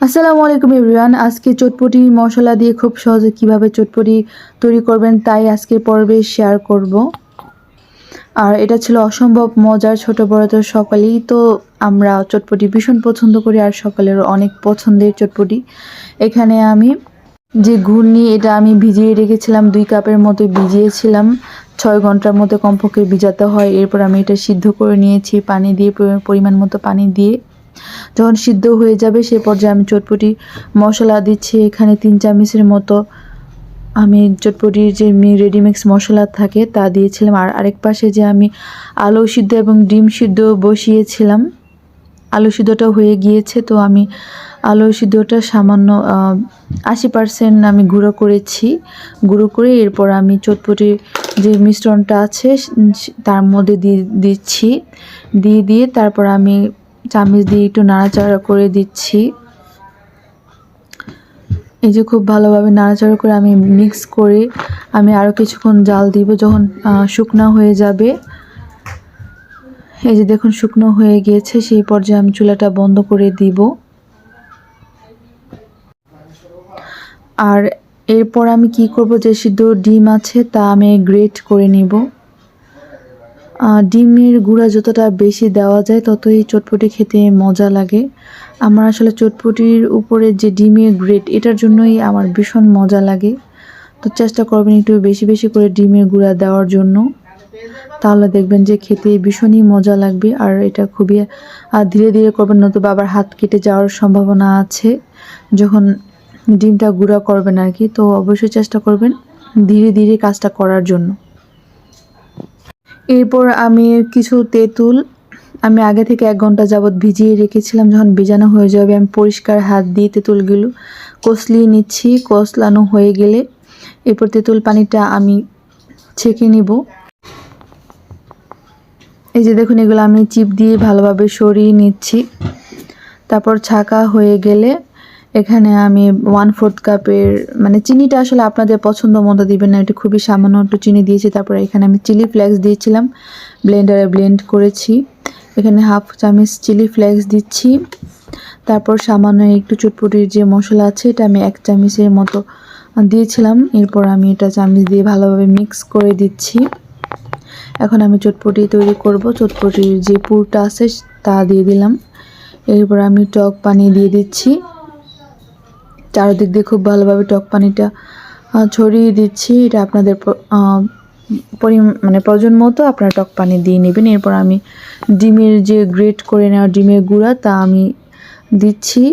আসসালামু আলাইকুম এভরিওয়ান। আজকে চটপটি মশলা দিয়ে খুব সহজে কিভাবে চটপটি তৈরি করবেন তাই আজকের পর্বে শেয়ার করব। আর এটা ছিল অসম্ভব মজার, ছোট বড় তো সকলেই তো আমরা চটপটি ভীষণ পছন্দ করি আর সকলের অনেক পছন্দের চটপটি। এখানে আমি যে ঘূর্ণি এটা আমি ভিজিয়ে রেখেছিলাম, 2 কাপের মতো ভিজিয়েছিলাম। 6 ঘন্টার মতো কমপক্ষে ভিজাতে হয়। এরপর আমি এটা সিদ্ধ করে নিয়েছি পানি দিয়ে, পরিমাণ মতো পানি দিয়ে। যখন সিদ্ধ হয়ে যাবে সে পর্যায়ে আমি চটপটি মশলা দিচ্ছি। এখানে 3 চামচের মতো আমি চটপটির যে রেডিমিক্স মশলা থাকে তা দিয়েছিলাম। আর আরেক পাশে যে আমি আলু সিদ্ধ এবং ডিম সিদ্ধ বসিয়েছিলাম, আলু সিদ্ধটা হয়ে গিয়েছে, তো আমি আলু সিদ্ধটা সামান্য 80% আমি গুঁড়ো করেছি। গুঁড়ো করে এরপর আমি চটপটির যে মিশ্রণটা আছে তার মধ্যে দিচ্ছি। দিয়ে তারপর আমি চামচ দিয়ে একটু নাড়াচাড়া করে দিচ্ছি। এই যে খুব ভালোভাবে নাড়াচাড়া করে আমি মিক্স করে আমি আরও কিছুক্ষণ জাল দিব। যখন শুকনো হয়ে যাবে, এই যে দেখুন শুকনো হয়ে গিয়েছে, সেই পর্যায়ে আমি চুলাটা বন্ধ করে দিব। আর এরপর আমি কি করব, যে সিদ্ধ ডিম আছে তা আমি গ্রেট করে নিব। ডিমের গুঁড়া যতটা বেশি দেওয়া যায় ততই চটপটি খেতে মজা লাগে। আমার আসলে চটপটির উপরে যে ডিমের গ্রেট, এটার জন্যই আমার ভীষণ মজা লাগে। তো চেষ্টা করবেন একটু বেশি বেশি করে ডিমের গুঁড়া দেওয়ার জন্য, তাহলে দেখবেন যে খেতে ভীষণই মজা লাগবে। আর এটা খুবই ধীরে ধীরে করবেন, নতুবা আবার হাত কেটে যাওয়ার সম্ভাবনা আছে যখন ডিমটা গুঁড়া করবেন আর কি। তো অবশ্যই চেষ্টা করবেন ধীরে ধীরে কাজটা করার জন্য। এরপর আমি কিছু তেঁতুল আমি আগে থেকে 1 ঘন্টা যাবত ভিজিয়ে রেখেছিলাম। যখন ভিজানো হয়ে যাবে আমি পরিষ্কার হাত দিয়ে তেঁতুলগুলো কষলিয়ে নিচ্ছি। কষলানো হয়ে গেলে এরপর তেঁতুল পানিটা আমি ছেঁকে নিব। এই যে দেখুন এগুলো আমি চিপ দিয়ে ভালোভাবে সরিয়ে নিচ্ছি। তারপর ছাঁকা হয়ে গেলে এখানে আমি 1/4 কাপের মানে চিনিটা আসলে আপনাদের পছন্দ মতো দিবেন না, এটা খুবই সামান্য একটু চিনি দিয়েছি। তারপর এখানে আমি চিলি ফ্লেক্স দিয়েছিলাম, ব্লেন্ডারে ব্লেন্ড করেছি। এখানে 1/2 চামচ চিলি ফ্লেক্স দিচ্ছি। তারপর সামান্য একটু চটপটির যে মশলা আছে এটা আমি 1 চামচের মতো দিয়েছিলাম। এরপর আমি এটা চামচ দিয়ে ভালোভাবে মিক্স করে দিচ্ছি। এখন আমি চটপটি তৈরি করব। চটপটির যে পুরটা আছে তা দিয়ে দিলাম। এরপর আমি টক পানি দিয়ে দিচ্ছি। চারদিক দিয়ে খুব ভালোভাবে টক পানিটা ছড়িয়ে দিচ্ছি। এটা আপনাদের মানে প্রয়োজন মতো আপনারা টক পানি দিয়ে নেবেন। এরপর আমি ডিমের যে গ্রেট করে নেওয়া ডিমের গুঁড়া তা আমি দিচ্ছি।